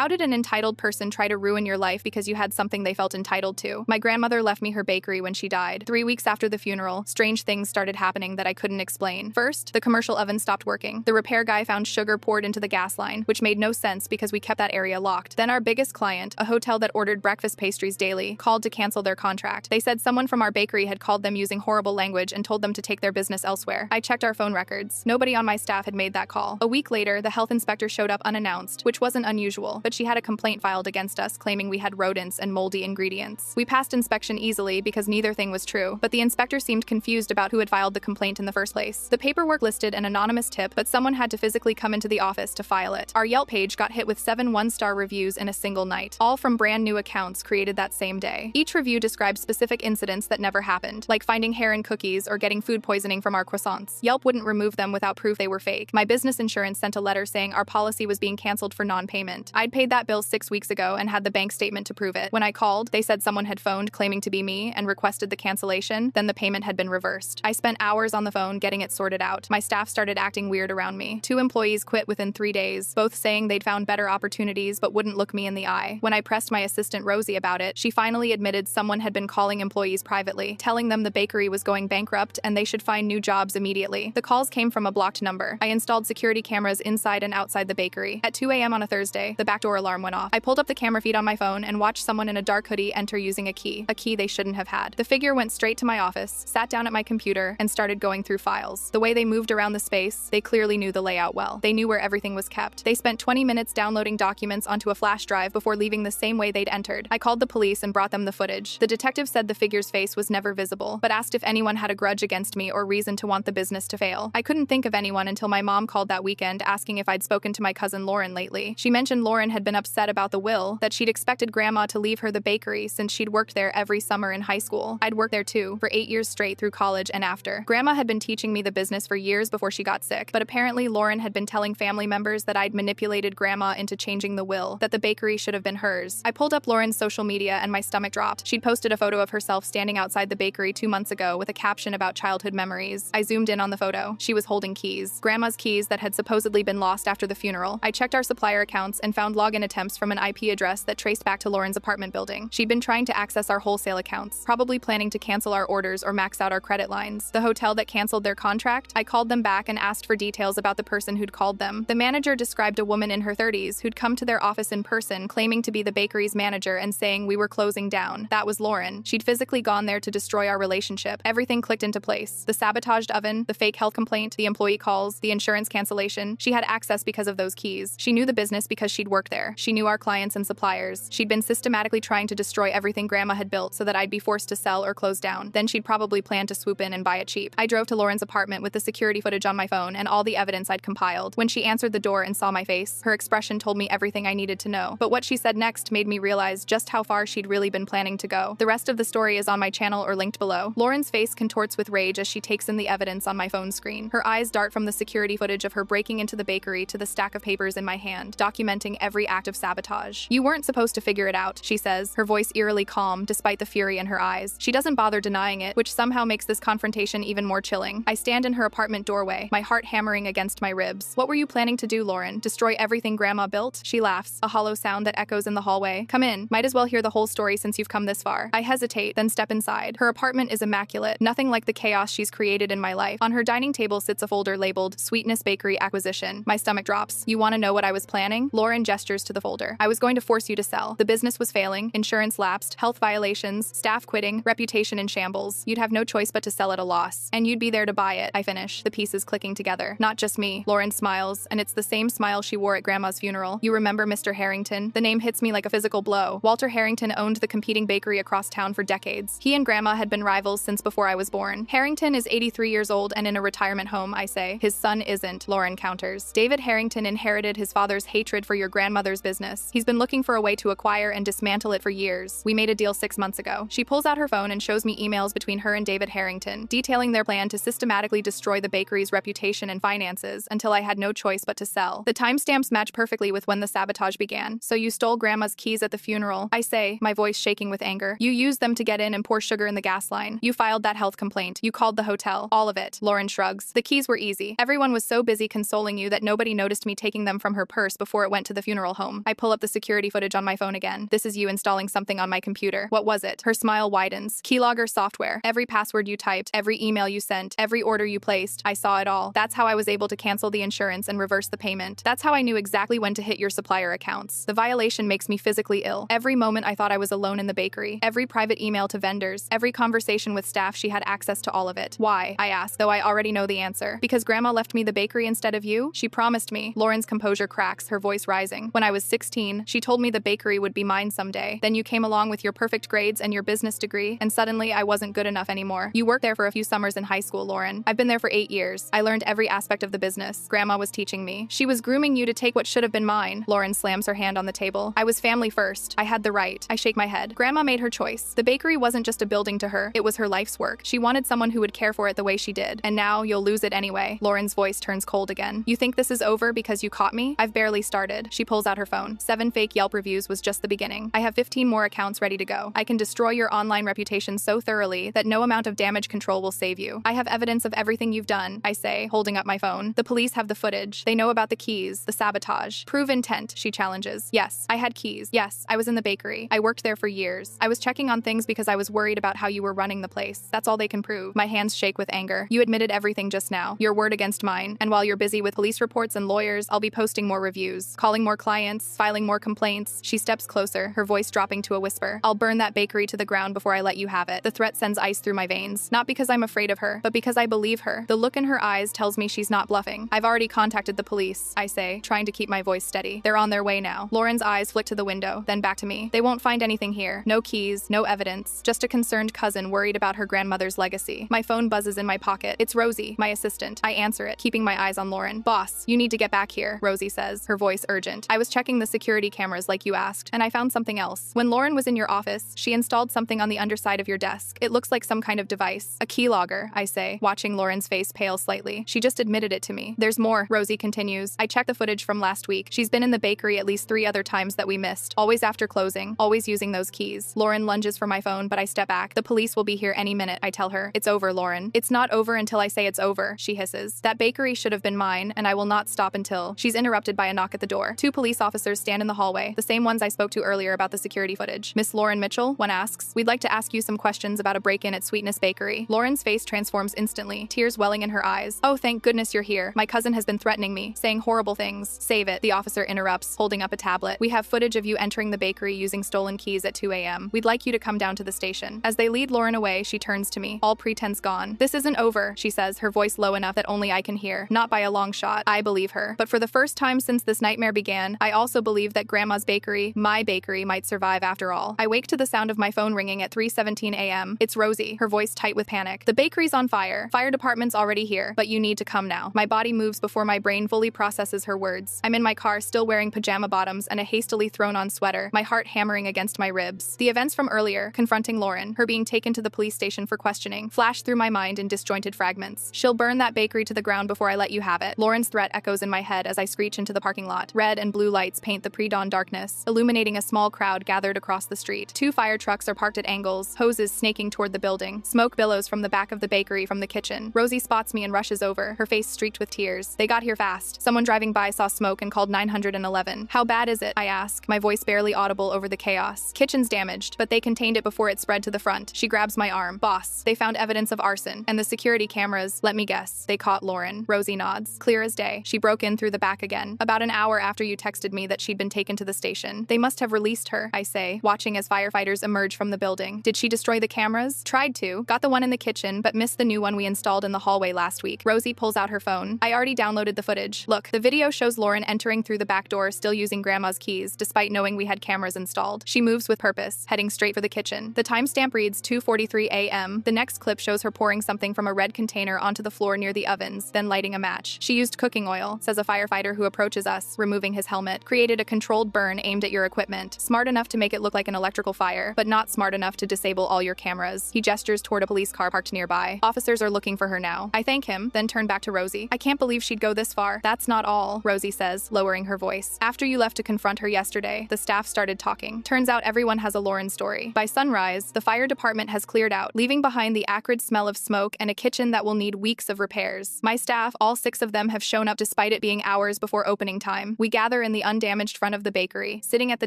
How did an entitled person try to ruin your life because you had something they felt entitled to? My grandmother left me her bakery when she died. 3 weeks after the funeral, strange things started happening that I couldn't explain. First, the commercial oven stopped working. The repair guy found sugar poured into the gas line, which made no sense because we kept that area locked. Then our biggest client, a hotel that ordered breakfast pastries daily, called to cancel their contract. They said someone from our bakery had called them using horrible language and told them to take their business elsewhere. I checked our phone records. Nobody on my staff had made that call. A week later, the health inspector showed up unannounced, which wasn't unusual, but she had a complaint filed against us claiming we had rodents and moldy ingredients. We passed inspection easily because neither thing was true, but the inspector seemed confused about who had filed the complaint in the first place. The paperwork listed an anonymous tip, but someone had to physically come into the office to file it. Our Yelp page got hit with 7 one-star reviews in a single night, all from brand new accounts created that same day. Each review described specific incidents that never happened, like finding hair in cookies or getting food poisoning from our croissants. Yelp wouldn't remove them without proof they were fake. My business insurance sent a letter saying our policy was being canceled for non-payment. I'd paid that bill 6 weeks ago and had the bank statement to prove it. When I called, they said someone had phoned claiming to be me and requested the cancellation, then the payment had been reversed. I spent hours on the phone getting it sorted out. My staff started acting weird around me. 2 employees quit within 3 days, both saying they'd found better opportunities but wouldn't look me in the eye. When I pressed my assistant Rosie about it, she finally admitted someone had been calling employees privately, telling them the bakery was going bankrupt and they should find new jobs immediately. The calls came from a blocked number. I installed security cameras inside and outside the bakery. At 2 a.m. on a Thursday, the backdoor alarm went off. I pulled up the camera feed on my phone and watched someone in a dark hoodie enter using a key they shouldn't have had. The figure went straight to my office, sat down at my computer, and started going through files. The way they moved around the space, they clearly knew the layout well. They knew where everything was kept. They spent 20 minutes downloading documents onto a flash drive before leaving the same way they'd entered. I called the police and brought them the footage. The detective said the figure's face was never visible, but asked if anyone had a grudge against me or reason to want the business to fail. I couldn't think of anyone until my mom called that weekend asking if I'd spoken to my cousin Lauren lately. She mentioned Lauren had been upset about the will, that she'd expected Grandma to leave her the bakery since she'd worked there every summer in high school. I'd worked there too, for 8 years straight through college and after. Grandma had been teaching me the business for years before she got sick, but apparently Lauren had been telling family members that I'd manipulated Grandma into changing the will, that the bakery should have been hers. I pulled up Lauren's social media and my stomach dropped. She'd posted a photo of herself standing outside the bakery 2 months ago with a caption about childhood memories. I zoomed in on the photo. She was holding keys. Grandma's keys that had supposedly been lost after the funeral. I checked our supplier accounts and found login attempts from an IP address that traced back to Lauren's apartment building. She'd been trying to access our wholesale accounts, probably planning to cancel our orders or max out our credit lines. The hotel that canceled their contract, I called them back and asked for details about the person who'd called them. The manager described a woman in her 30s who'd come to their office in person claiming to be the bakery's manager and saying we were closing down. That was Lauren. She'd physically gone there to destroy our relationship. Everything clicked into place. The sabotaged oven, the fake health complaint, the employee calls, the insurance cancellation. She had access because of those keys. She knew the business because she'd worked there. She knew our clients and suppliers. She'd been systematically trying to destroy everything Grandma had built so that I'd be forced to sell or close down. Then she'd probably plan to swoop in and buy it cheap. I drove to Lauren's apartment with the security footage on my phone and all the evidence I'd compiled. When she answered the door and saw my face, her expression told me everything I needed to know. But what she said next made me realize just how far she'd really been planning to go. The rest of the story is on my channel or linked below. Lauren's face contorts with rage as she takes in the evidence on my phone screen. Her eyes dart from the security footage of her breaking into the bakery to the stack of papers in my hand, documenting every act of sabotage. You weren't supposed to figure it out, she says, her voice eerily calm despite the fury in her eyes. She doesn't bother denying it, which somehow makes this confrontation even more chilling. I stand in her apartment doorway, my heart hammering against my ribs. What were you planning to do, Lauren? Destroy everything Grandma built? She laughs, a hollow sound that echoes in the hallway. Come in. Might as well hear the whole story since you've come this far. I hesitate, then step inside. Her apartment is immaculate, nothing like the chaos she's created in my life. On her dining table sits a folder labeled Sweetness Bakery Acquisition. My stomach drops. You want to know what I was planning? Lauren gestures to the folder. I was going to force you to sell. The business was failing, insurance lapsed, health violations, staff quitting, reputation in shambles. You'd have no choice but to sell at a loss. And you'd be there to buy it, I finish, the pieces clicking together. Not just me. Lauren smiles, and it's the same smile she wore at Grandma's funeral. You remember Mr. Harrington? The name hits me like a physical blow. Walter Harrington owned the competing bakery across town for decades. He and Grandma had been rivals since before I was born. Harrington is 83 years old and in a retirement home, I say. His son isn't, Lauren counters. David Harrington inherited his father's hatred for your grandmother's business. He's been looking for a way to acquire and dismantle it for years. We made a deal 6 months ago. She pulls out her phone and shows me emails between her and David Harrington, detailing their plan to systematically destroy the bakery's reputation and finances until I had no choice but to sell. The timestamps match perfectly with when the sabotage began. So you stole Grandma's keys at the funeral, I say, my voice shaking with anger. You used them to get in and pour sugar in the gas line. You filed that health complaint. You called the hotel. All of it. Lauren shrugs. The keys were easy. Everyone was so busy consoling you that nobody noticed me taking them from her purse before it went to the funeral funeral home. I pull up the security footage on my phone again. This is you installing something on my computer. What was it? Her smile widens. Keylogger software. Every password you typed, every email you sent, every order you placed, I saw it all. That's how I was able to cancel the insurance and reverse the payment. That's how I knew exactly when to hit your supplier accounts. The violation makes me physically ill. Every moment I thought I was alone in the bakery. Every private email to vendors. Every conversation with staff, she had access to all of it. Why? I ask, though I already know the answer. Because Grandma left me the bakery instead of you? She promised me. Lauren's composure cracks, her voice rising. When I was 16, she told me the bakery would be mine someday. Then you came along with your perfect grades and your business degree, and suddenly I wasn't good enough anymore. You worked there for a few summers in high school, Lauren. I've been there for 8 years. I learned every aspect of the business. Grandma was teaching me. She was grooming you to take what should have been mine. Lauren slams her hand on the table. I was family first. I had the right. I shake my head. Grandma made her choice. The bakery wasn't just a building to her. It was her life's work. She wanted someone who would care for it the way she did. And now you'll lose it anyway. Lauren's voice turns cold again. You think this is over because you caught me? I've barely started. She pulls out her phone. 7 fake Yelp reviews was just the beginning. I have 15 more accounts ready to go. I can destroy your online reputation so thoroughly that no amount of damage control will save you. I have evidence of everything you've done, I say, holding up my phone. The police have the footage. They know about the keys, the sabotage. Prove intent, she challenges. Yes, I had keys. Yes, I was in the bakery. I worked there for years. I was checking on things because I was worried about how you were running the place. That's all they can prove. My hands shake with anger. You admitted everything just now. Your word against mine. And while you're busy with police reports and lawyers, I'll be posting more reviews, calling more clients, filing more complaints. She steps closer, her voice dropping to a whisper. I'll burn that bakery to the ground before I let you have it. The threat sends ice through my veins. Not because I'm afraid of her, but because I believe her. The look in her eyes tells me she's not bluffing. I've already contacted the police, I say, trying to keep my voice steady. They're on their way now. Lauren's eyes flick to the window, then back to me. They won't find anything here. No keys, no evidence. Just a concerned cousin worried about her grandmother's legacy. My phone buzzes in my pocket. It's Rosie, my assistant. I answer it, keeping my eyes on Lauren. Boss, you need to get back here, Rosie says, her voice urgent. I was checking the security cameras like you asked, and I found something else. When Lauren was in your office, she installed something on the underside of your desk. It looks like some kind of device. A keylogger, I say, watching Lauren's face pale slightly. She just admitted it to me. There's more, Rosie continues. I checked the footage from last week. She's been in the bakery at least 3 other times that we missed, always after closing, always using those keys. Lauren lunges for my phone, but I step back. The police will be here any minute, I tell her. It's over, Lauren. It's not over until I say it's over, she hisses. That bakery should have been mine, and I will not stop until. She's interrupted by a knock at the door. 2 police officers stand in the hallway, the same ones I spoke to earlier about the security footage. Miss Lauren Mitchell, one asks. We'd like to ask you some questions about a break-in at Sweetness Bakery. Lauren's face transforms instantly, tears welling in her eyes. Oh, thank goodness you're here. My cousin has been threatening me, saying horrible things. Save it, the officer interrupts, holding up a tablet. We have footage of you entering the bakery using stolen keys at 2 a.m. We'd like you to come down to the station. As they lead Lauren away, she turns to me, all pretense gone. This isn't over, she says, her voice low enough that only I can hear. Not by a long shot. I believe her. But for the first time since this nightmare began, I also believe that Grandma's bakery, my bakery, might survive after all. I wake to the sound of my phone ringing at 3:17 a.m. It's Rosie, her voice tight with panic. The bakery's on fire. Fire department's already here, but you need to come now. My body moves before my brain fully processes her words. I'm in my car, still wearing pajama bottoms and a hastily thrown-on sweater, my heart hammering against my ribs. The events from earlier, confronting Lauren, her being taken to the police station for questioning, flash through my mind in disjointed fragments. She'll burn that bakery to the ground before I let you have it. Lauren's threat echoes in my head as I screech into the parking lot. Red and blue lights paint the pre-dawn darkness, illuminating a small crowd gathered across the street. 2 fire trucks are parked at angles, hoses snaking toward the building. Smoke billows from the back of the bakery from the kitchen. Rosie spots me and rushes over, her face streaked with tears. They got here fast. Someone driving by saw smoke and called 911. How bad is it? I ask, my voice barely audible over the chaos. Kitchen's damaged, but they contained it before it spread to the front. She grabs my arm. Boss, they found evidence of arson, and the security cameras, let me guess, they caught Lauren. Rosie nods. Clear as day. She broke in through the back again. About an hour after you texted me that she'd been taken to the station. They must have released her, I say, watching as firefighters emerge from the building. Did she destroy the cameras? Tried to. Got the one in the kitchen, but missed the new one we installed in the hallway last week. Rosie pulls out her phone. I already downloaded the footage. Look, the video shows Lauren entering through the back door still using Grandma's keys, despite knowing we had cameras installed. She moves with purpose, heading straight for the kitchen. The timestamp reads 2:43 a.m. The next clip shows her pouring something from a red container onto the floor near the ovens, then lighting a match. She used cooking oil, says a firefighter who approaches us, removing his helmet. Created a controlled burn aimed at your equipment. Smart enough to make it look like an electrical fire, but not smart enough to disable all your cameras. He gestures toward a police car parked nearby. Officers are looking for her now. I thank him, then turn back to Rosie. I can't believe she'd go this far. That's not all, Rosie says, lowering her voice. After you left to confront her yesterday, the staff started talking. Turns out everyone has a Lauren story. By sunrise, the fire department has cleared out, leaving behind the acrid smell of smoke and a kitchen that will need weeks of repairs. My staff, all 6 of them, have shown up despite it being hours before opening time. We gather in the the undamaged front of the bakery, sitting at the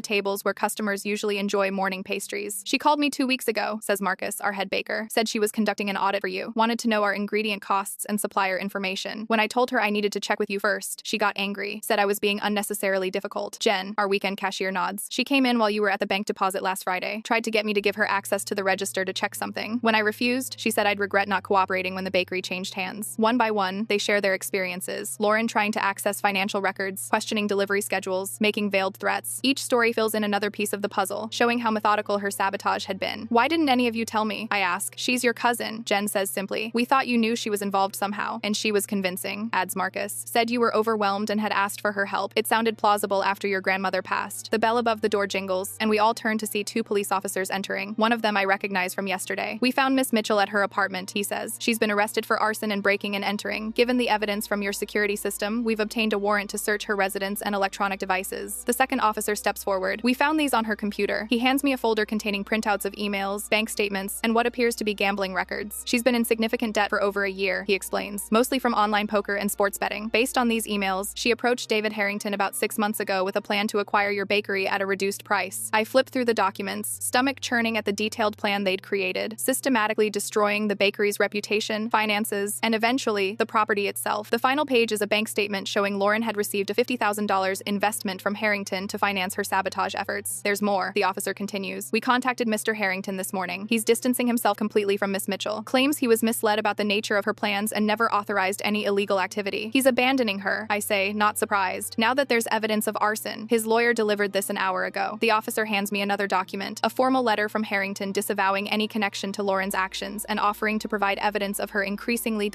tables where customers usually enjoy morning pastries. She called me 2 weeks ago, says Marcus, our head baker. Said she was conducting an audit for you. Wanted to know our ingredient costs and supplier information. When I told her I needed to check with you first, she got angry. Said I was being unnecessarily difficult. Jen, our weekend cashier, nods. She came in while you were at the bank deposit last Friday. Tried to get me to give her access to the register to check something. When I refused, she said I'd regret not cooperating when the bakery changed hands. One by one, they share their experiences. Lauren trying to access financial records, questioning delivery schedules, making veiled threats. Each story fills in another piece of the puzzle, showing how methodical her sabotage had been. Why didn't any of you tell me? I ask. She's your cousin, Jen says simply. We thought you knew she was involved somehow, and she was convincing, adds Marcus. Said you were overwhelmed and had asked for her help. It sounded plausible after your grandmother passed. The bell above the door jingles, and we all turn to see 2 police officers entering. One of them I recognize from yesterday. We found Miss Mitchell at her apartment, he says. She's been arrested for arson and breaking and entering. Given the evidence from your security system, we've obtained a warrant to search her residence and electronic devices. The second officer steps forward. We found these on her computer. He hands me a folder containing printouts of emails, bank statements, and what appears to be gambling records. She's been in significant debt for over a year, he explains, mostly from online poker and sports betting. Based on these emails, she approached David Harrington about 6 months ago with a plan to acquire your bakery at a reduced price. I flipped through the documents, stomach churning at the detailed plan they'd created, systematically destroying the bakery's reputation, finances, and eventually, the property itself. The final page is a bank statement showing Lauren had received a $50,000 investment from Harrington to finance her sabotage efforts. There's more, the officer continues. We contacted Mr. Harrington this morning. He's distancing himself completely from Miss Mitchell. Claims he was misled about the nature of her plans and never authorized any illegal activity. He's abandoning her, I say, not surprised. Now that there's evidence of arson, his lawyer delivered this an hour ago. The officer hands me another document, a formal letter from Harrington disavowing any connection to Lauren's actions and offering to provide evidence of her increasingly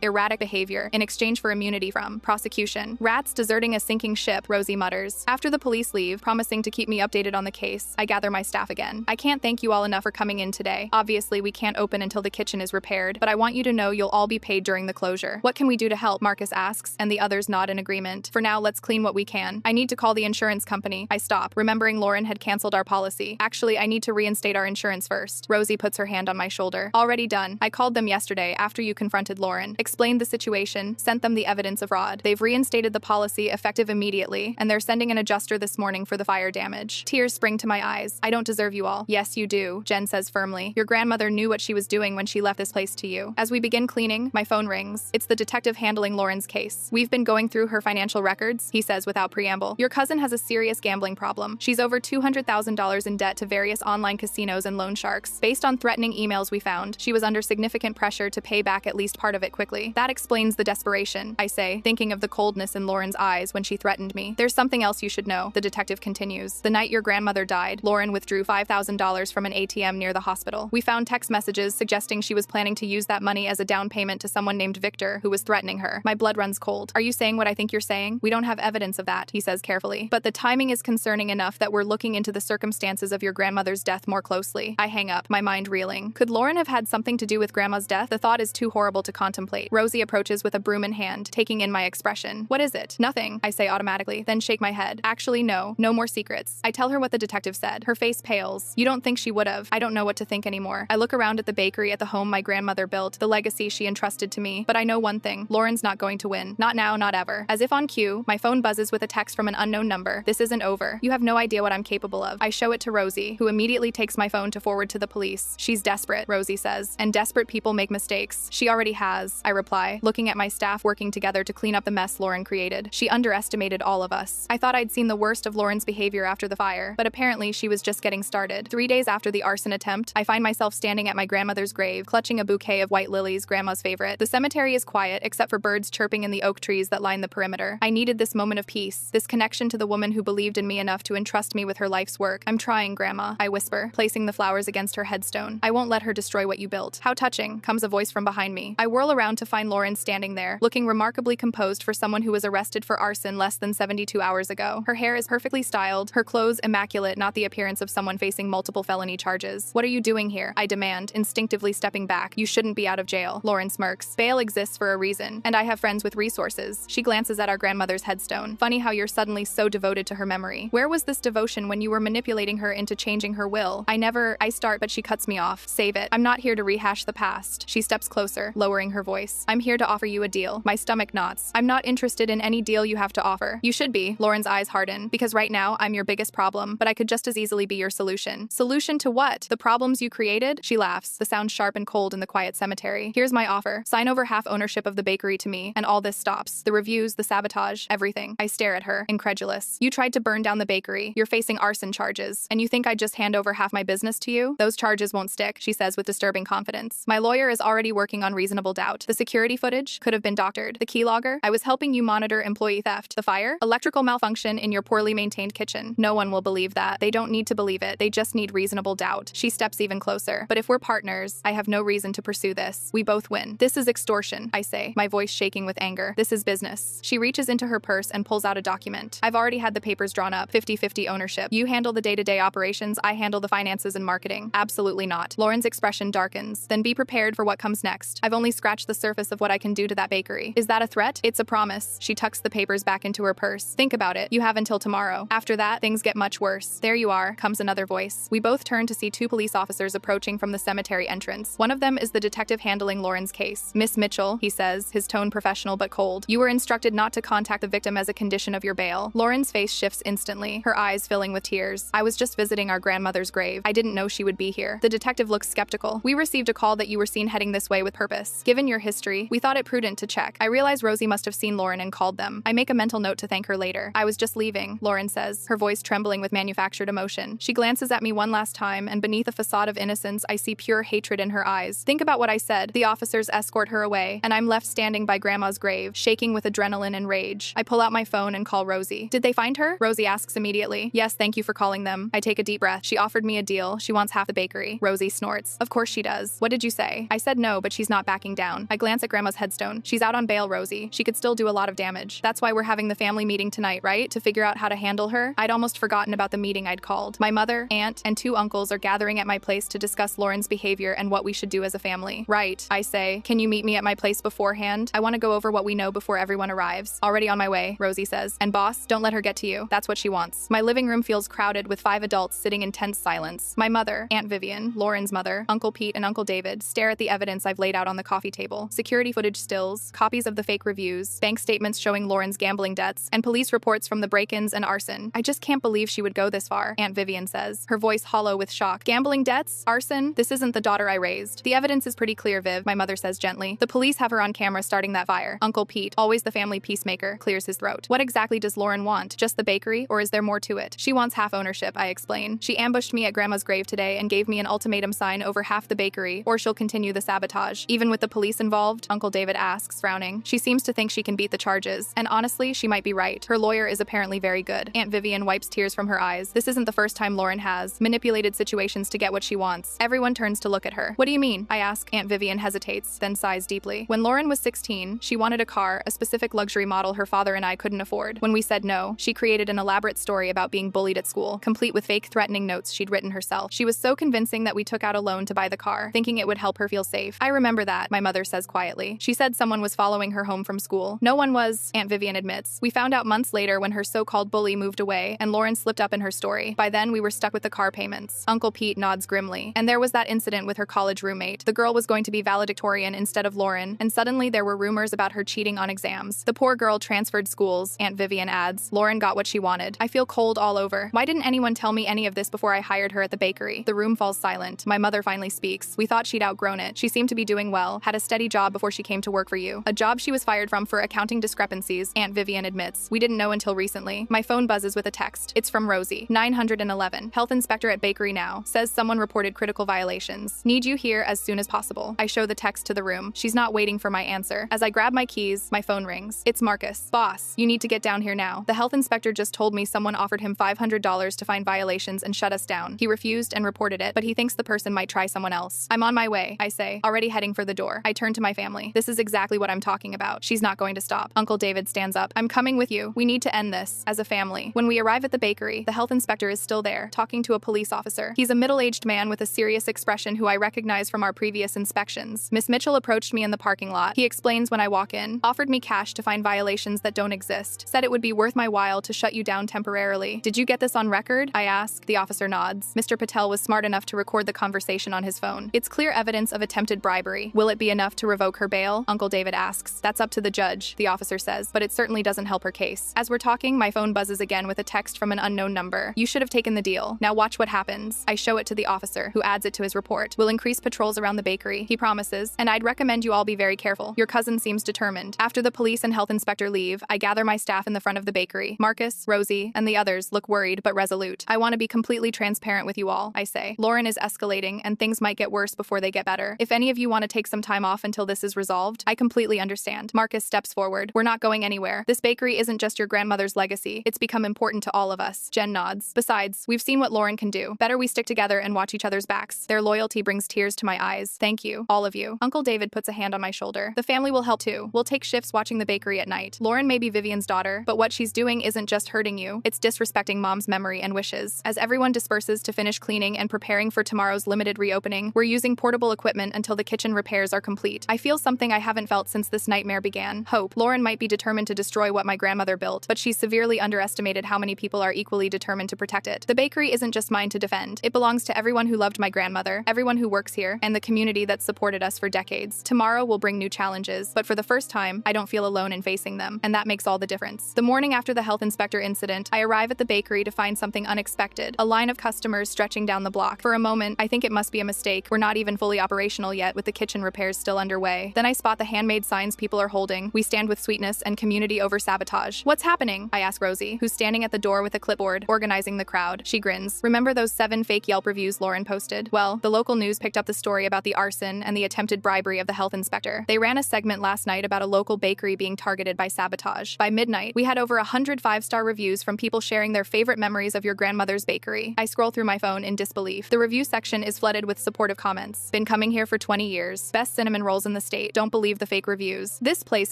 erratic behavior in exchange for immunity from prosecution. Rats deserting a sinking ship, Rosie mutters. After the police leave, promising to keep me updated on the case, I gather my staff again. I can't thank you all enough for coming in today. Obviously, we can't open until the kitchen is repaired, but I want you to know you'll all be paid during the closure. What can we do to help? Marcus asks, and the others nod in agreement. For now, let's clean what we can. I need to call the insurance company. I stop, remembering Lauren had canceled our policy. Actually, I need to reinstate our insurance first. Rosie puts her hand on my shoulder. Already done. I called them yesterday after you confronted Lauren, explained the situation, sent them the evidence of fraud. They've reinstated the policy effective immediately, and they're sending an adjuster this morning for the fire damage. Tears spring to my eyes. I don't deserve you all. Yes, you do, Jen says firmly. Your grandmother knew what she was doing when she left this place to you. As we begin cleaning, my phone rings. It's the detective handling Lauren's case. We've been going through her financial records, he says without preamble. Your cousin has a serious gambling problem. She's over $200,000 in debt to various online casinos and loan sharks. Based on threatening emails we found, she was under significant pressure to pay back at least part of it quickly. That explains the desperation, I say, thinking of the coldness in Lauren's eyes when she threatened me. There's something else you should know, the detective continues. The night your grandmother died, Lauren withdrew $5,000 from an ATM near the hospital. We found text messages suggesting she was planning to use that money as a down payment to someone named Victor, who was threatening her. My blood runs cold. Are you saying what I think you're saying? We don't have evidence of that, he says carefully. But the timing is concerning enough that we're looking into the circumstances of your grandmother's death more closely. I hang up, my mind reeling. Could Lauren have had something to do with Grandma's death? The thought is too horrible to contemplate. Rosie approaches with a broom in hand, taking in my expression. What is it? Nothing, I say automatically, then shake my head. Actually, no. No more secrets. I tell her what the detective said. Her face pales. You don't think she would have. I don't know what to think anymore. I look around at the bakery at the home my grandmother built, the legacy she entrusted to me. But I know one thing. Lauren's not going to win. Not now, not ever. As if on cue, my phone buzzes with a text from an unknown number. This isn't over. You have no idea what I'm capable of. I show it to Rosie, who immediately takes my phone to forward to the police. She's desperate, Rosie says. And desperate people make mistakes. She already has, I reply, looking at my staff working together to clean up the mess Lauren created. She underestimated all of us. I thought I'd seen the worst of Lauren's behavior after the fire, but apparently she was just getting started. 3 days after the arson attempt, I find myself standing at my grandmother's grave, clutching a bouquet of white lilies, Grandma's favorite. The cemetery is quiet, except for birds chirping in the oak trees that line the perimeter. I needed this moment of peace, this connection to the woman who believed in me enough to entrust me with her life's work. I'm trying, Grandma, I whisper, placing the flowers against her headstone. I won't let her destroy what you built. How touching, comes a voice from behind me. I whirl around to find Lauren standing there, looking remarkably composed for someone who was arrested for arson less than 72 hours ago. Her hair is perfectly styled, her clothes immaculate, not the appearance of someone facing multiple felony charges. What are you doing here? I demand, instinctively stepping back. You shouldn't be out of jail. Lauren smirks. Bail exists for a reason, and I have friends with resources. She glances at our grandmother's headstone. Funny how you're suddenly so devoted to her memory. Where was this devotion when you were manipulating her into changing her will? I start, but she cuts me off. Save it. I'm not here to rehash the past. She steps closer, lowering her voice. I'm here to offer you a deal. My stomach knots. I'm not interested in any deal you have to offer. You should be. Really? Lauren's eyes harden. Because right now, I'm your biggest problem, but I could just as easily be your solution. Solution to what? The problems you created? She laughs, the sound sharp and cold in the quiet cemetery. Here's my offer. Sign over half ownership of the bakery to me, and all this stops. The reviews, the sabotage, everything. I stare at her, incredulous. You tried to burn down the bakery. You're facing arson charges. And you think I'd just hand over half my business to you? Those charges won't stick, she says with disturbing confidence. My lawyer is already working on reasonable doubt. The security footage could have been doctored. The keylogger? I was helping you monitor employee theft. The fire? Electrical malfunction in your poorly maintained kitchen. No one will believe that. They don't need to believe it. They just need reasonable doubt. She steps even closer. But if we're partners, I have no reason to pursue this. We both win. This is extortion, I say, my voice shaking with anger. This is business. She reaches into her purse and pulls out a document. I've already had the papers drawn up. 50-50 ownership. You handle the day-to-day operations, I handle the finances and marketing. Absolutely not. Lauren's expression darkens. Then be prepared for what comes next. I've only scratched the surface of what I can do to that bakery. Is that a threat? It's a promise. She tucks the papers back into her purse. Think about it. You have until tomorrow. After that, things get much worse. There you are, comes another voice. We both turn to see two police officers approaching from the cemetery entrance. One of them is the detective handling Lauren's case. Miss Mitchell, he says, his tone professional but cold. You were instructed not to contact the victim as a condition of your bail. Lauren's face shifts instantly, her eyes filling with tears. I was just visiting our grandmother's grave. I didn't know she would be here. The detective looks skeptical. We received a call that you were seen heading this way with purpose. Given your history, we thought it prudent to check. I realize Rosie must have seen Lauren and called them. I make a mental note to thank her later. I was just leaving, Lauren says, her voice trembling with manufactured emotion. She glances at me one last time, and beneath a facade of innocence, I see pure hatred in her eyes. Think about what I said. The officers escort her away, and I'm left standing by Grandma's grave, shaking with adrenaline and rage. I pull out my phone and call Rosie. Did they find her? Rosie asks immediately. Yes, thank you for calling them. I take a deep breath. She offered me a deal. She wants half the bakery. Rosie snorts. Of course she does. What did you say? I said no, but she's not backing down. I glance at Grandma's headstone. She's out on bail, Rosie. She could still do a lot of damage. That's why we're having the family meeting tonight, right? To figure out how to handle her? I'd almost forgotten about the meeting I'd called. My mother, aunt, and two uncles are gathering at my place to discuss Lauren's behavior and what we should do as a family. Right, I say. Can you meet me at my place beforehand? I want to go over what we know before everyone arrives. Already on my way, Rosie says. And boss, don't let her get to you. That's what she wants. My living room feels crowded with 5 adults sitting in tense silence. My mother, Aunt Vivian, Lauren's mother, Uncle Pete, and Uncle David stare at the evidence I've laid out on the coffee table. Security footage stills, copies of the fake reviews, bank statements showing Lauren's gambling debts, and police reports from the break-ins and arson. I just can't believe she would go this far, Aunt Vivian says, her voice hollow with shock. Gambling debts? Arson? This isn't the daughter I raised. The evidence is pretty clear, Viv, my mother says gently. The police have her on camera starting that fire. Uncle Pete, always the family peacemaker, clears his throat. What exactly does Lauren want? Just the bakery, or is there more to it? She wants half ownership, I explain. She ambushed me at Grandma's grave today and gave me an ultimatum sign over half the bakery, or she'll continue the sabotage. Even with the police involved? Uncle David asks, frowning. She seems to think she can beat the charges, and honestly, she might be right. Her lawyer is apparently very good. Aunt Vivian wipes tears from her eyes. This isn't the first time Lauren has manipulated situations to get what she wants. Everyone turns to look at her. What do you mean? I ask. Aunt Vivian hesitates, then sighs deeply. When Lauren was 16, she wanted a car, a specific luxury model her father and I couldn't afford. When we said no, she created an elaborate story about being bullied at school, complete with fake threatening notes she'd written herself. She was so convincing that we took out a loan to buy the car, thinking it would help her feel safe. I remember that, my mother says quietly. She said someone was following her home from school. No one was, Aunt Vivian admits. We found out months later when her so-called bully moved away, and Lauren slipped up in her story. By then, we were stuck with the car payments. Uncle Pete nods grimly. And there was that incident with her college roommate. The girl was going to be valedictorian instead of Lauren, and suddenly there were rumors about her cheating on exams. The poor girl transferred schools, Aunt Vivian adds. Lauren got what she wanted. I feel cold all over. Why didn't anyone tell me any of this before I hired her at the bakery? The room falls silent. My mother finally speaks. We thought she'd outgrown it. She seemed to be doing well, had a steady job before she came to work for you. A job she was fired from for accounting discrepancies, Aunt Vivian admits. We didn't know until recently. My phone buzzes with a text. It's from Rosie. 911. Health inspector at bakery now. Says someone reported critical violations. Need you here as soon as possible. I show the text to the room. She's not waiting for my answer. As I grab my keys, my phone rings. It's Marcus. Boss, you need to get down here now. The health inspector just told me someone offered him $500 to find violations and shut us down. He refused and reported it, but he thinks the person might try someone else. I'm on my way, I say, already heading for the door. I turn to my family. This is exactly what I'm talking about. She's not going to stop. Uncle David stands up. I'm coming with you. We need to end this, as a family. When we arrive at the bakery, the health inspector is still there, talking to a police officer. He's a middle-aged man with a serious expression who I recognize from our previous inspections. Miss Mitchell approached me in the parking lot. He explains when I walk in, offered me cash to find violations that don't exist, said it would be worth my while to shut you down temporarily. Did you get this on record? I ask. The officer nods. Mr. Patel was smart enough to record the conversation on his phone. It's clear evidence of attempted bribery. Will it be enough to revoke her bail? Uncle David asks. That's up to the judge, the officer says, but it certainly doesn't help her case. Marcus. As we're talking, my phone buzzes again with a text from an unknown number. You should have taken the deal. Now watch what happens. I show it to the officer, who adds it to his report. We'll increase patrols around the bakery, he promises, and I'd recommend you all be very careful. Your cousin seems determined. After the police and health inspector leave, I gather my staff in the front of the bakery. Marcus, Rosie, and the others look worried but resolute. I want to be completely transparent with you all, I say. Lauren is escalating, and things might get worse before they get better. If any of you want to take some time off until this is resolved, I completely understand. Marcus steps forward. We're not going anywhere. This bakery isn't just your grandmother's legacy. It's become important to all of us. Jen nods. Besides, we've seen what Lauren can do. Better we stick together and watch each other's backs. Their loyalty brings tears to my eyes. Thank you, all of you. Uncle David puts a hand on my shoulder. The family will help too. We'll take shifts watching the bakery at night. Lauren may be Vivian's daughter, but what she's doing isn't just hurting you. It's disrespecting Mom's memory and wishes. As everyone disperses to finish cleaning and preparing for tomorrow's limited reopening, we're using portable equipment until the kitchen repairs are complete. I feel something I haven't felt since this nightmare began. Hope. Lauren might be determined to destroy what my grandmother built, but she's severely underestimated how many people are equally determined to protect it. The bakery isn't just mine to defend. It belongs to everyone who loved my grandmother, everyone who works here, and the community that supported us for decades. Tomorrow will bring new challenges, but for the first time, I don't feel alone in facing them, and that makes all the difference. The morning after the health inspector incident, I arrive at the bakery to find something unexpected. A line of customers stretching down the block. For a moment, I think it must be a mistake. We're not even fully operational yet, with the kitchen repairs still underway. Then I spot the handmade signs people are holding. We stand with sweetness and community over sabotage. What's happening? I ask Rosie, who's standing at the door with a clipboard, organizing the crowd. She grins. Remember those 7 fake Yelp reviews Lauren posted? Well, the local news picked up the story about the arson and the attempted bribery of the health inspector. They ran a segment last night about a local bakery being targeted by sabotage. By midnight, we had over 100 5-star reviews from people sharing their favorite memories of your grandmother's bakery. I scroll through my phone in disbelief. The review section is flooded with supportive comments. Been coming here for 20 years. Best cinnamon rolls in the state. Don't believe the fake reviews. This place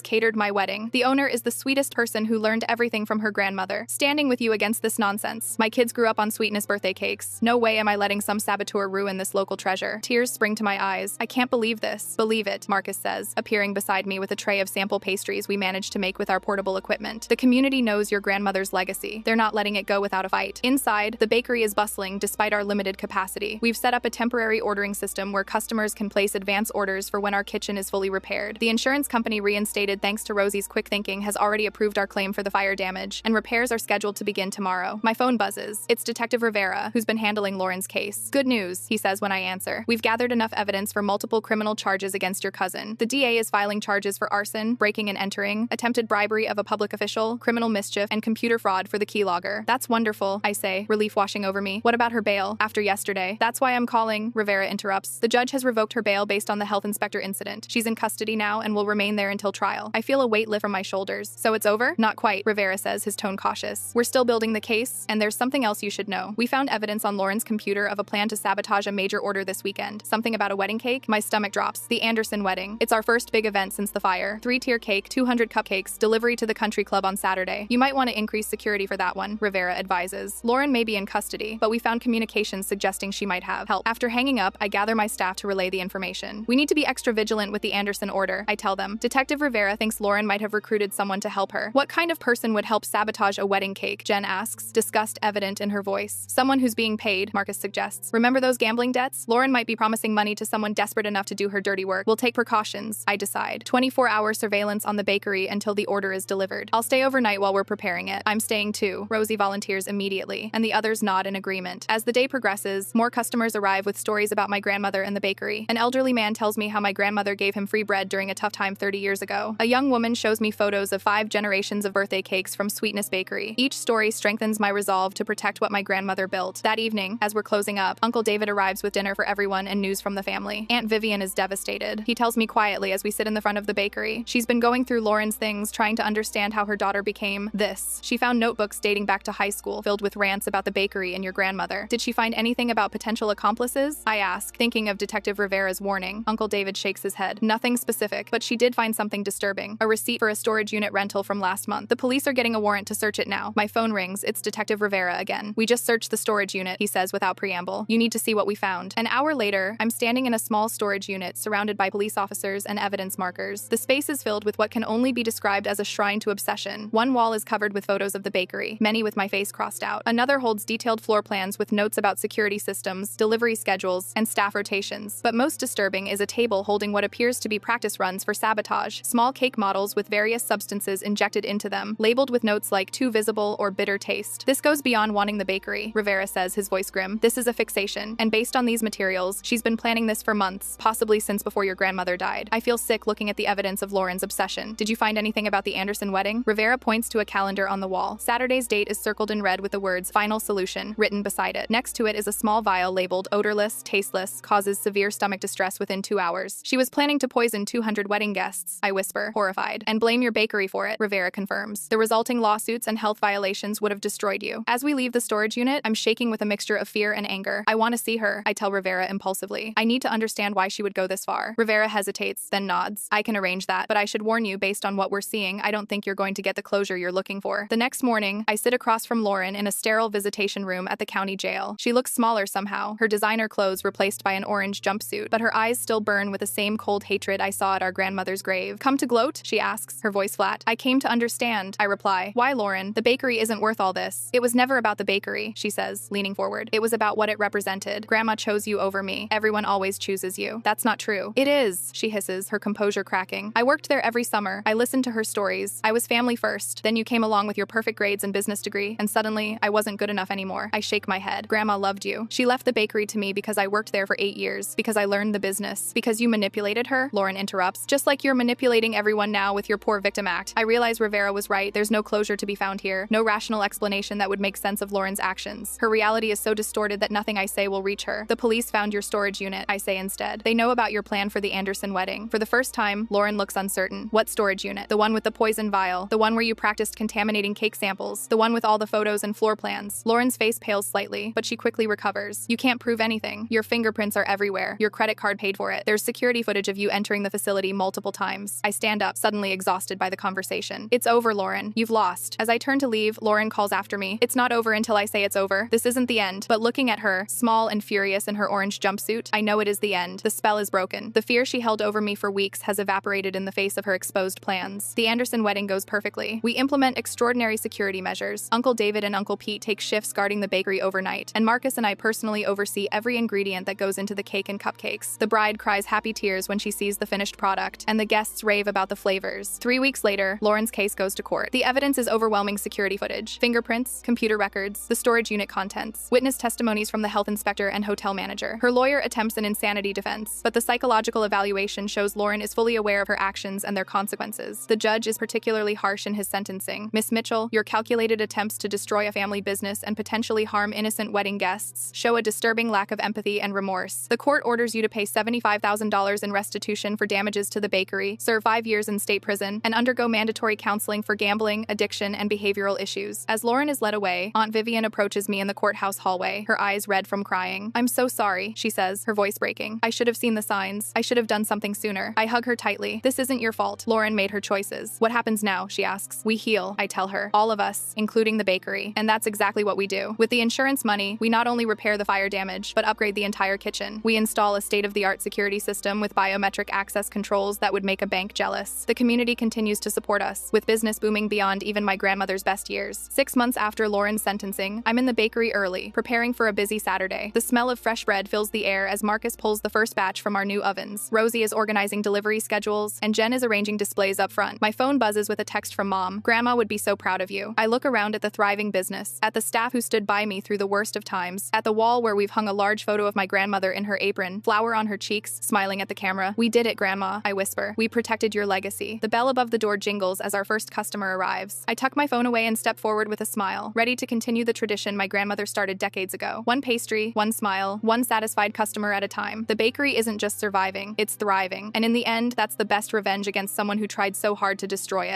catered my wedding. The owner is the sweetest person who learned everything from her grandmother. Standing with you against this nonsense. My kids grew up on sweetness birthday cakes. No way am I letting some saboteur ruin this local treasure. Tears spring to my eyes. I can't believe this. Believe it, Marcus says, appearing beside me with a tray of sample pastries we managed to make with our portable equipment. The community knows your grandmother's legacy. They're not letting it go without a fight. Inside, the bakery is bustling despite our limited capacity. We've set up a temporary ordering system where customers can place advance orders for when our kitchen is fully repaired. The insurance company reinstated thanks to Rosie's quick thinking has already approved our claim for the fire damage, and repairs are scheduled to begin tomorrow. My phone buzzes. It's Detective Rivera, who's been handling Lauren's case. Good news, he says when I answer. We've gathered enough evidence for multiple criminal charges against your cousin. The DA is filing charges for arson, breaking and entering, attempted bribery of a public official, criminal mischief, and computer fraud for the keylogger. That's wonderful, I say, relief washing over me. What about her bail? After yesterday. That's why I'm calling, Rivera interrupts. The judge has revoked her bail based on the health inspector incident. She's in custody now and will remain there until trial. I feel a weight lift from my shoulders. So it's over? Not quite, Rivera says, his tone cautious. We're still building the case, and there's something else you should know. We found evidence on Lauren's computer of a plan to sabotage a major order this weekend. Something about a wedding cake? My stomach drops. The Anderson wedding. It's our first big event since the fire. 3-tier cake, 200 cupcakes, delivery to the country club on Saturday. You might want to increase security for that one, Rivera advises. Lauren may be in custody, but we found communications suggesting she might have help. After hanging up, I gather my staff to relay the information. We need to be extra vigilant with the Anderson order, I tell them. Detective Rivera thinks Lauren might have recruited someone to help her. What kind of person would help sabotage a wedding cake? Jen asks, disgust evident in her voice. Someone who's being paid, Marcus suggests. Remember those gambling debts? Lauren might be promising money to someone desperate enough to do her dirty work. We'll take precautions, I decide. 24-hour surveillance on the bakery until the order is delivered. I'll stay overnight while we're preparing it. I'm staying too. Rosie volunteers immediately, and the others nod in agreement. As the day progresses, more customers arrive with stories about my grandmother and the bakery. An elderly man tells me how my grandmother gave him free bread during a tough time 30 years ago. A young woman shows me photos of 5 generations of birthday cakes from Sweetness Bakery. Each story strengthens my resolve to protect what my grandmother built. That evening, as we're closing up, Uncle David arrives with dinner for everyone and news from the family. Aunt Vivian is devastated. He tells me quietly as we sit in the front of the bakery. She's been going through Lauren's things, trying to understand how her daughter became this. She found notebooks dating back to high school, filled with rants about the bakery and your grandmother. Did she find anything about potential accomplices? I ask, thinking of Detective Rivera's warning. Uncle David shakes his head. Nothing specific, but she did find something disturbing. A receipt for a storage unit rental from last month. The police are getting a warrant to search it now. My phone rings. It's Detective Rivera again. We just searched the storage unit, he says without preamble. You need to see what we found. An hour later, I'm standing in a small storage unit surrounded by police officers and evidence markers. The space is filled with what can only be described as a shrine to obsession. One wall is covered with photos of the bakery, many with my face crossed out. Another holds detailed floor plans with notes about security systems, delivery schedules, and staff rotations. But most disturbing is a table holding what appears to be practice runs for sabotage, small cake models with various substances injected into them. them, labeled with notes like too visible or bitter taste. This goes beyond wanting the bakery, Rivera says, his voice grim. This is a fixation, and based on these materials, she's been planning this for months, possibly since before your grandmother died. I feel sick looking at the evidence of Lauren's obsession. Did you find anything about the Anderson wedding? Rivera points to a calendar on the wall. Saturday's date is circled in red with the words "Final Solution" written beside it. Next to it is a small vial labeled odorless, tasteless, causes severe stomach distress within 2 hours. She was planning to poison 200 wedding guests, I whisper, horrified. And blame your bakery for it, Rivera confirms. The resulting lawsuits and health violations would have destroyed you. As we leave the storage unit, I'm shaking with a mixture of fear and anger. I want to see her, I tell Rivera impulsively. I need to understand why she would go this far. Rivera hesitates, then nods. I can arrange that, but I should warn you, based on what we're seeing, I don't think you're going to get the closure you're looking for. The next morning, I sit across from Lauren in a sterile visitation room at the county jail. She looks smaller somehow, her designer clothes replaced by an orange jumpsuit, but her eyes still burn with the same cold hatred I saw at our grandmother's grave. Come to gloat? She asks, her voice flat. I came to understand, I reply. Why, Lauren? The bakery isn't worth all this. It was never about the bakery, she says, leaning forward. It was about what it represented. Grandma chose you over me. Everyone always chooses you. That's not true. It is, she hisses, her composure cracking. I worked there every summer. I listened to her stories. I was family first. Then you came along with your perfect grades and business degree, and suddenly, I wasn't good enough anymore. I shake my head. Grandma loved you. She left the bakery to me because I worked there for 8 years, because I learned the business, because you manipulated her, Lauren interrupts. Just like you're manipulating everyone now with your poor victim act. I realize Rivera was right. There's no closure to be found here. No rational explanation that would make sense of Lauren's actions. Her reality is so distorted that nothing I say will reach her. The police found your storage unit, I say instead. They know about your plan for the Anderson wedding. For the first time, Lauren looks uncertain. What storage unit? The one with the poison vial. The one where you practiced contaminating cake samples. The one with all the photos and floor plans. Lauren's face pales slightly, but she quickly recovers. You can't prove anything. Your fingerprints are everywhere. Your credit card paid for it. There's security footage of you entering the facility multiple times. I stand up, suddenly exhausted by the conversation. It's over, Lauren. You've lost. As I turn to leave, Lauren calls after me. It's not over until I say it's over. This isn't the end. But looking at her, small and furious in her orange jumpsuit, I know it is the end. The spell is broken. The fear she held over me for weeks has evaporated in the face of her exposed plans. The Anderson wedding goes perfectly. We implement extraordinary security measures. Uncle David and Uncle Pete take shifts guarding the bakery overnight, and Marcus and I personally oversee every ingredient that goes into the cake and cupcakes. The bride cries happy tears when she sees the finished product, and the guests rave about the flavors. 3 weeks later, Lauren's case goes to court. The evidence is overwhelming: security footage, fingerprints, computer records, the storage unit contents, witness testimonies from the health inspector and hotel manager. Her lawyer attempts an insanity defense, but the psychological evaluation shows Lauren is fully aware of her actions and their consequences. The judge is particularly harsh in his sentencing. Miss Mitchell, your calculated attempts to destroy a family business and potentially harm innocent wedding guests show a disturbing lack of empathy and remorse. The court orders you to pay $75,000 in restitution for damages to the bakery, serve 5 years in state prison, and undergo mandatory counseling for gambling, addiction, and behavioral issues. As Lauren is led away, Aunt Vivian approaches me in the courthouse hallway, her eyes red from crying. I'm so sorry, she says, her voice breaking. I should have seen the signs. I should have done something sooner. I hug her tightly. This isn't your fault. Lauren made her choices. What happens now? She asks. We heal, I tell her. All of us, including the bakery. And that's exactly what we do. With the insurance money, we not only repair the fire damage, but upgrade the entire kitchen. We install a state-of-the-art security system with biometric access controls that would make a bank jealous. The community continues to support us, with business booming beyond even my grandmother's best years. 6 months after Lauren's sentencing, I'm in the bakery early, preparing for a busy Saturday. The smell of fresh bread fills the air as Marcus pulls the first batch from our new ovens. Rosie is organizing delivery schedules, and Jen is arranging displays up front. My phone buzzes with a text from Mom. Grandma would be so proud of you. I look around at the thriving business, at the staff who stood by me through the worst of times, at the wall where we've hung a large photo of my grandmother in her apron, flour on her cheeks, smiling at the camera. We did it, Grandma, I whisper. We protected your legacy. The bell above the door jingles as our first customer arrives. I tuck my phone away and step forward with a smile, ready to continue the tradition my grandmother started decades ago. One pastry, one smile, one satisfied customer at a time. The bakery isn't just surviving, it's thriving. And in the end, that's the best revenge against someone who tried so hard to destroy it.